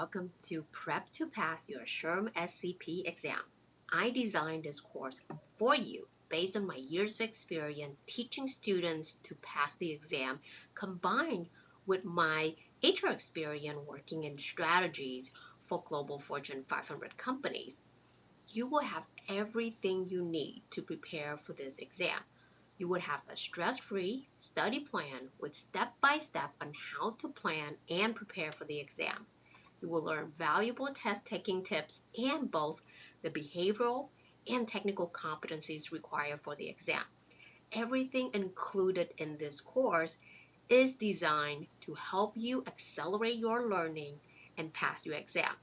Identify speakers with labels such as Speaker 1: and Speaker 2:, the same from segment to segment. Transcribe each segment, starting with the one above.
Speaker 1: welcome to Prep to Pass Your SHRM-SCP exam. I designed this course for you based on my years of experience teaching students to pass the exam, combined with my HR experience working in strategies for global Fortune 500 companies. You will have everything you need to prepare for this exam. You would have a stress-free study plan with step-by-step on how to plan and prepare for the exam. You will learn valuable test-taking tips and both the behavioral and technical competencies required for the exam. Everything included in this course is designed to help you accelerate your learning and pass your exam.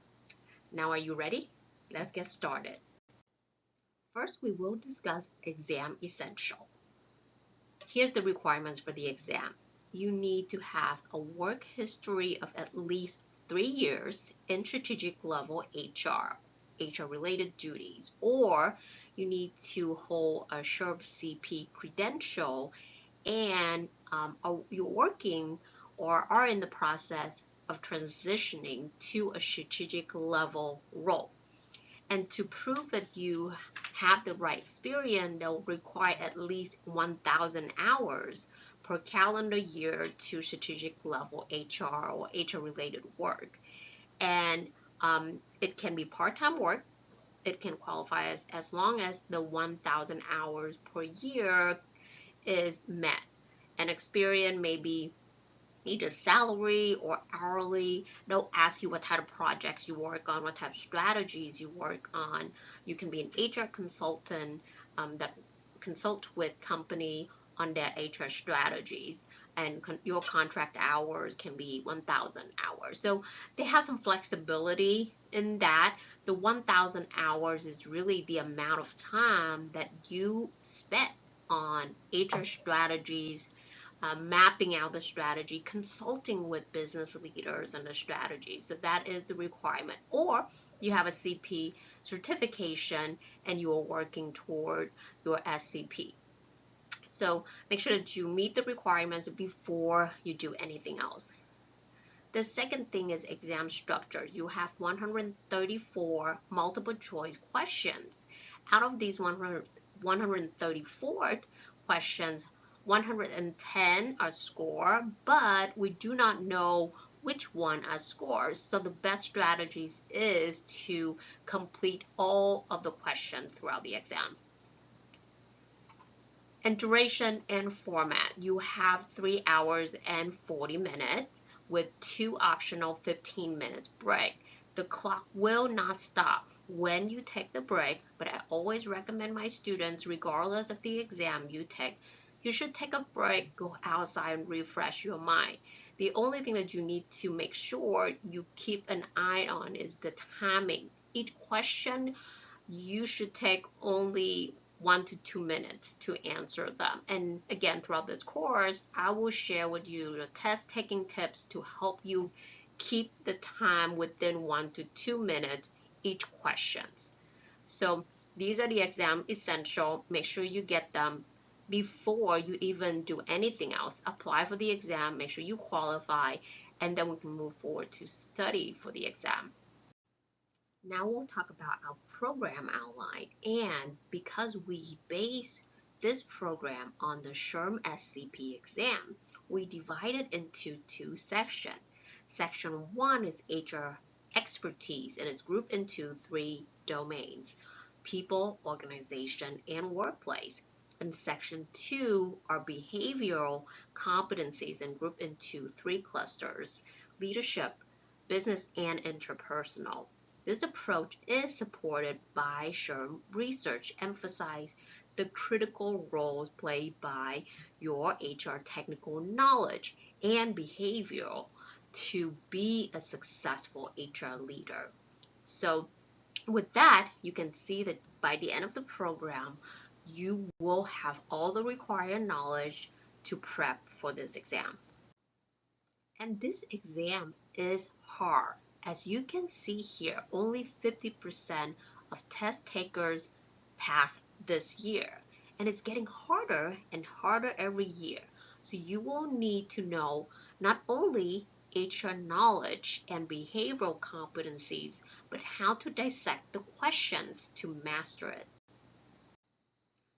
Speaker 1: Now, are you ready? Let's get started. First, we will discuss exam essential. Here's the requirements for the exam. You need to have a work history of at least 3 years in strategic level HR related duties, or you need to hold a SHRM-SCP credential and you're working or are in the process of transitioning to a strategic level role. And to prove that you have the right experience, they'll require at least 1,000 hours per calendar year to strategic level HR or HR related work. And it can be part-time work. It can qualify as long as the 1,000 hours per year is met. And experience may be either salary or hourly. They'll ask you what type of projects you work on, what type of strategies you work on. You can be an HR consultant that consult with company on their HR strategies, and your contract hours can be 1,000 hours. So they have some flexibility in that. The 1,000 hours is really the amount of time that you spent on HR strategies, mapping out the strategy, consulting with business leaders on the strategy. So that is the requirement. Or you have a CP certification and you are working toward your SCP. So make sure that you meet the requirements before you do anything else. The second thing is exam structures. You have 134 multiple choice questions. Out of these 134 questions, 110 are score, but we do not know which one are scores. So the best strategies is to complete all of the questions throughout the exam. And duration and format. You have 3 hours and 40 minutes with 2 optional 15 minutes break. The clock will not stop when you take the break, but I always recommend my students, regardless of the exam you take, you should take a break, go outside and refresh your mind. The only thing that you need to make sure you keep an eye on is the timing. Each question, you should take only 1 to 2 minutes to answer them. And again, throughout this course, I will share with you the test-taking tips to help you keep the time within 1 to 2 minutes each questions. So these are the exam essential. Make sure you get them before you even do anything else. Apply for the exam, make sure you qualify, and then we can move forward to study for the exam. Now we'll talk about our program outline, and because we base this program on the SHRM-SCP exam, we divide it into 2 sections. Section 1 is HR expertise, and it's grouped into 3 domains: people, organization, and workplace. And section 2 are behavioral competencies and grouped into 3 clusters: leadership, business, and interpersonal. This approach is supported by SHRM research, emphasize the critical roles played by your HR technical knowledge and behavioral to be a successful HR leader. So with that, you can see that by the end of the program, you will have all the required knowledge to prep for this exam. And this exam is hard. As you can see here, only 50% of test takers pass this year. And it's getting harder and harder every year. So you will need to know not only HR knowledge and behavioral competencies, but how to dissect the questions to master it.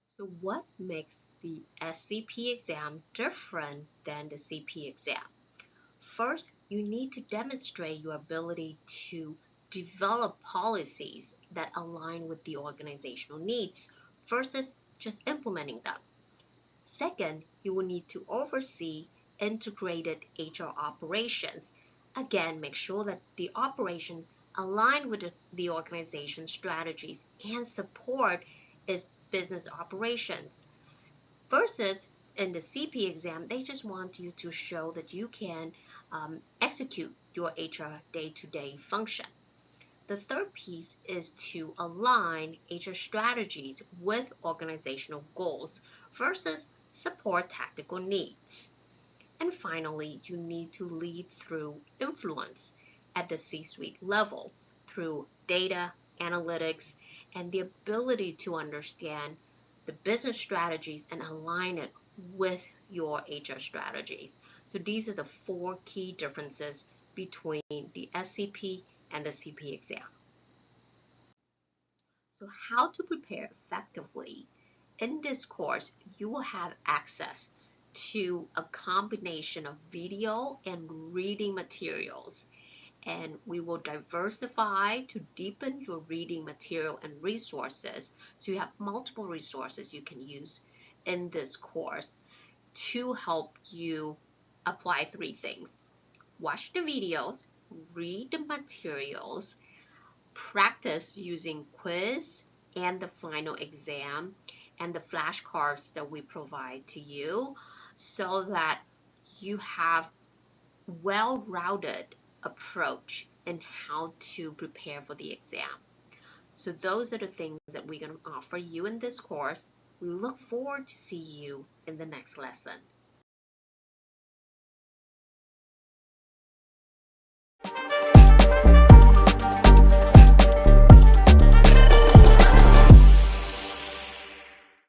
Speaker 1: So what makes the SCP exam different than the CP exam? First, you need to demonstrate your ability to develop policies that align with the organizational needs versus just implementing them. Second, you will need to oversee integrated HR operations. Again, make sure that the operation align with the organization's strategies and support its business operations. Versus in the CP exam, they just want you to show that you can execute your HR day-to-day function. The third piece is to align HR strategies with organizational goals versus support tactical needs. And finally, you need to lead through influence at the C-suite level through data, analytics, and the ability to understand the business strategies and align it with your HR strategies. So these are the 4 key differences between the SCP and the CP exam. So how to prepare effectively? In this course, you will have access to a combination of video and reading materials. And we will diversify to deepen your reading material and resources. So you have multiple resources you can use in this course to help you apply 3 things. Watch the videos, read the materials, practice using quiz and the final exam and the flashcards that we provide to you so that you have well-rounded approach in how to prepare for the exam. So those are the things that we're going to offer you in this course. We look forward to see you in the next lesson.